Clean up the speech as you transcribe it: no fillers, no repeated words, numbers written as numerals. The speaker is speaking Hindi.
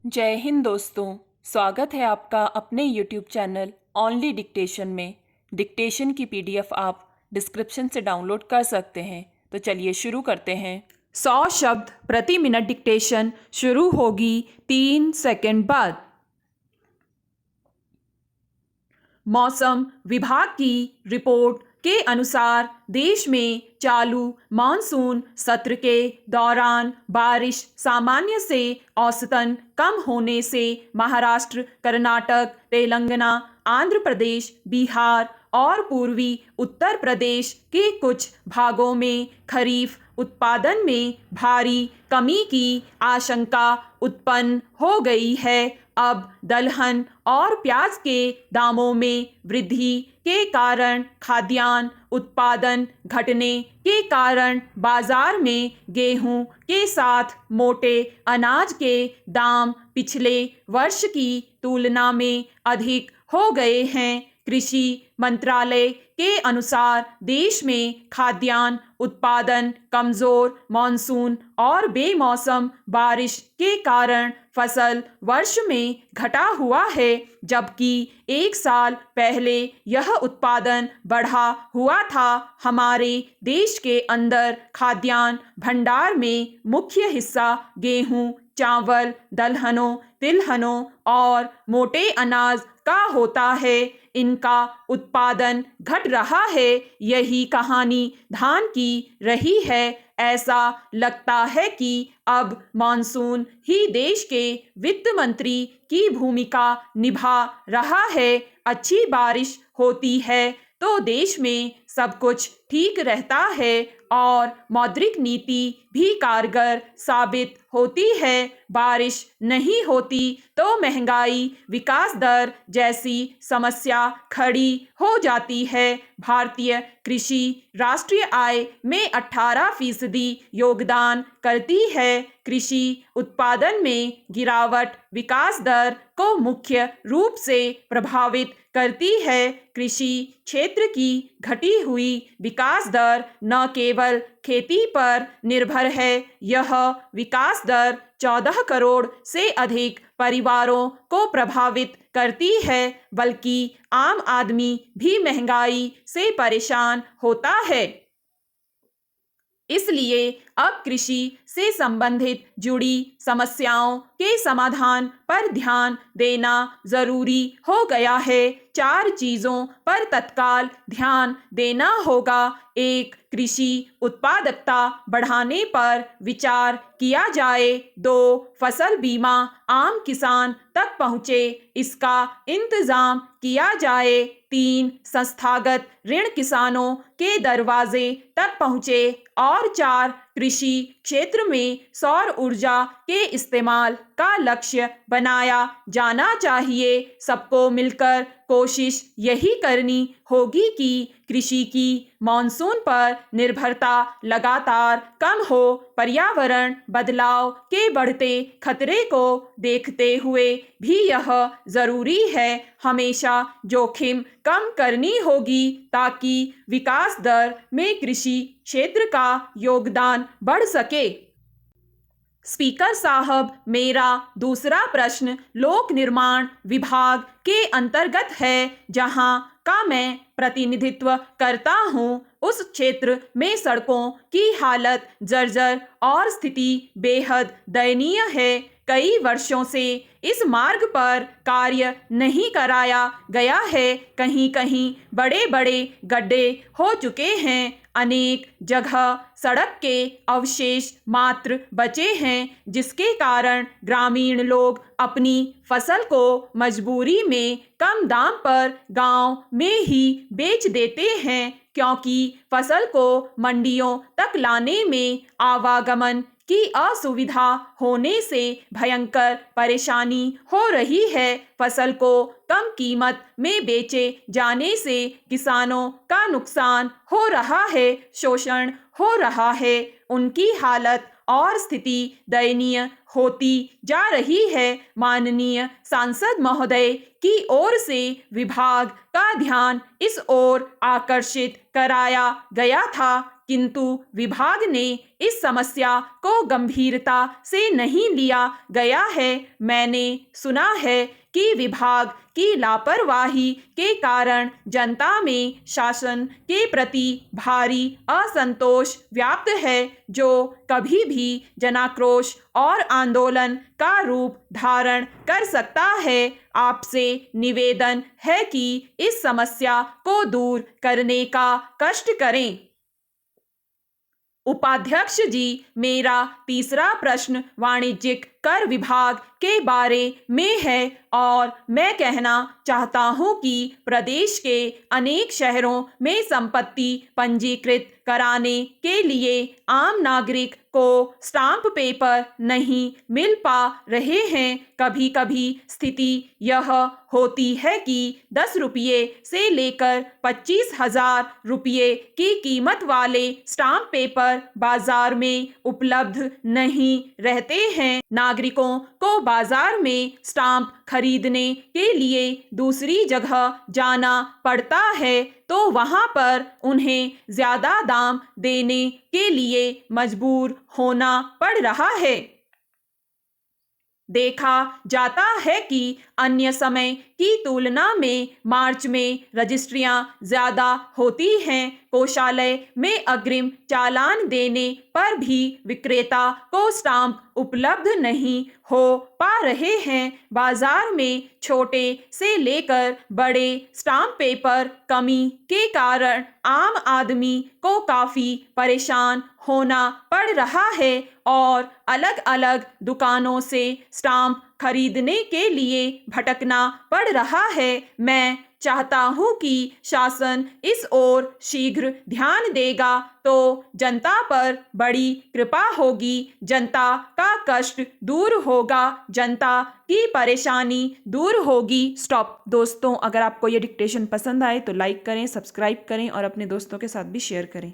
जय हिंद दोस्तों। स्वागत है आपका अपने YouTube चैनल ओनली डिक्टेशन में। डिक्टेशन की PDF आप डिस्क्रिप्शन से डाउनलोड कर सकते हैं। तो चलिए शुरू करते हैं। 100 शब्द प्रति मिनट डिक्टेशन शुरू होगी 3 सेकंड बाद। मौसम विभाग की रिपोर्ट के अनुसार देश में चालू मानसून सत्र के दौरान बारिश सामान्य से औसतन कम होने से महाराष्ट्र, कर्नाटक, तेलंगाना, आंध्र प्रदेश, बिहार और पूर्वी उत्तर प्रदेश के कुछ भागों में खरीफ उत्पादन में भारी कमी की आशंका उत्पन्न हो गई है। अब दलहन और प्याज के दामों में वृद्धि के कारण खाद्यान्न उत्पादन घटने के कारण बाजार में गेहूं के साथ मोटे अनाज के दाम पिछले वर्ष की तुलना में अधिक हो गए हैं। कृषि मंत्रालय के अनुसार देश में खाद्यान्न उत्पादन कमजोर मानसून और बेमौसम बारिश के कारण फसल वर्ष में घटा हुआ है, जबकि एक साल पहले यह उत्पादन बढ़ा हुआ था। हमारे देश के अंदर खाद्यान्न भंडार में मुख्य हिस्सा गेहूं, चावल, दलहनों, तिलहनों और मोटे अनाज का होता है। इनका उत्पादन घट रहा है। यही कहानी धान की रही है। ऐसा लगता है कि अब मानसून ही देश के वित्त मंत्री की भूमिका निभा रहा है। अच्छी बारिश होती है तो देश में सब कुछ ठीक रहता है और मौद्रिक नीति भी कारगर साबित होती है। बारिश नहीं होती तो महंगाई, विकास दर जैसी समस्या खड़ी हो जाती है। भारतीय कृषि राष्ट्रीय आय में 18% योगदान करती है। कृषि उत्पादन में गिरावट विकास दर को मुख्य रूप से प्रभावित करती है। कृषि क्षेत्र की घटी हुई विकास दर न केवल खेती पर निर्भर है, यह विकास दर 14 करोड़ से अधिक परिवारों को प्रभावित करती है, बल्कि आम आदमी भी महंगाई से परेशान होता है। इसलिए अब कृषि से संबंधित जुड़ी समस्याओं के समाधान पर ध्यान देना जरूरी हो गया है। 4 चीजों पर तत्काल ध्यान देना होगा। 1. कृषि उत्पादकता बढ़ाने पर विचार किया जाए। 2. फसल बीमा आम किसान तक पहुँचे, इसका इंतजाम किया जाए। 3. संस्थागत ऋण किसानों के दरवाजे तक पहुँचे। और 4. कृषि क्षेत्र में सौर ऊर्जा के इस्तेमाल का लक्ष्य बनाया जाना चाहिए। सबको मिलकर कोशिश यही करनी होगी कि कृषि की मानसून पर निर्भरता लगातार कम हो। पर्यावरण बदलाव के बढ़ते खतरे को देखते हुए भी यह जरूरी है हमेशा जोखिम कम करनी होगी ताकि विकास दर में कृषि क्षेत्र का योगदान बढ़ सके। स्पीकर साहब, मेरा दूसरा प्रश्न लोक निर्माण विभाग के अंतर्गत है, जहां का मैं प्रतिनिधित्व करता हूं। उस क्षेत्र में सड़कों की हालत जर्जर और स्थिति बेहद दयनीय है। कई वर्षों से इस मार्ग पर कार्य नहीं कराया गया है। कहीं कहीं बड़े बड़े गड्ढे हो चुके हैं। अनेक जगह सड़क के अवशेष मात्र बचे हैं, जिसके कारण ग्रामीण लोग अपनी फसल को मजबूरी में कम दाम पर गांव में ही बेच देते हैं, क्योंकि फसल को मंडियों तक लाने में आवागमन की असुविधा होने से भयंकर परेशानी हो रही है। फसल को कम कीमत में बेचे जाने से किसानों का नुकसान हो रहा है, शोषण हो रहा है, उनकी हालत और स्थिति दयनीय होती जा रही है। माननीय सांसद महोदय की ओर से विभाग का ध्यान इस ओर आकर्षित कराया गया था किंतु विभाग ने इस समस्या को गंभीरता से नहीं लिया गया है। मैंने सुना है कि विभाग की लापरवाही के कारण जनता में शासन के प्रति भारी असंतोष व्याप्त है, जो कभी भी जनाक्रोश और आंदोलन का रूप धारण कर सकता है। आपसे निवेदन है कि इस समस्या को दूर करने का कष्ट करें। उपाध्यक्ष जी, मेरा तीसरा प्रश्न वाणिज्यिक कर विभाग के बारे में है और मैं कहना चाहता हूं कि प्रदेश के अनेक शहरों में संपत्ति पंजीकृत कराने के लिए आम नागरिक को स्टाम्प पेपर नहीं मिल पा रहे हैं। कभी कभी स्थिति यह होती है कि 10 रुपये से लेकर 25,000 रुपये की कीमत वाले स्टाम्प पेपर बाजार में उपलब्ध नहीं रहते हैं। नागरिकों को बाजार में स्टाम्प खरीदने के लिए दूसरी जगह जाना पड़ता है, तो वहां पर उन्हें ज्यादा दाम देने के लिए मजबूर होना पड़ रहा है। देखा जाता है कि अन्य समय की तुलना में मार्च में रजिस्ट्रियां ज्यादा होती हैं। कोषालय में अग्रिम चालान देने पर भी विक्रेता को स्टाम्प उपलब्ध नहीं हो पा रहे हैं। बाजार में छोटे से लेकर बड़े स्टाम्प पेपर कमी के कारण आम आदमी को काफी परेशान होना पड़ रहा है और अलग अलग दुकानों से स्टाम्प खरीदने के लिए भटकना पड़ रहा है। मैं चाहता हूं कि शासन इस ओर शीघ्र ध्यान देगा तो जनता पर बड़ी कृपा होगी, जनता का कष्ट दूर होगा, जनता की परेशानी दूर होगी। स्टॉप। दोस्तों, अगर आपको ये डिक्टेशन पसंद आए तो लाइक करें, सब्सक्राइब करें और अपने दोस्तों के साथ भी शेयर करें।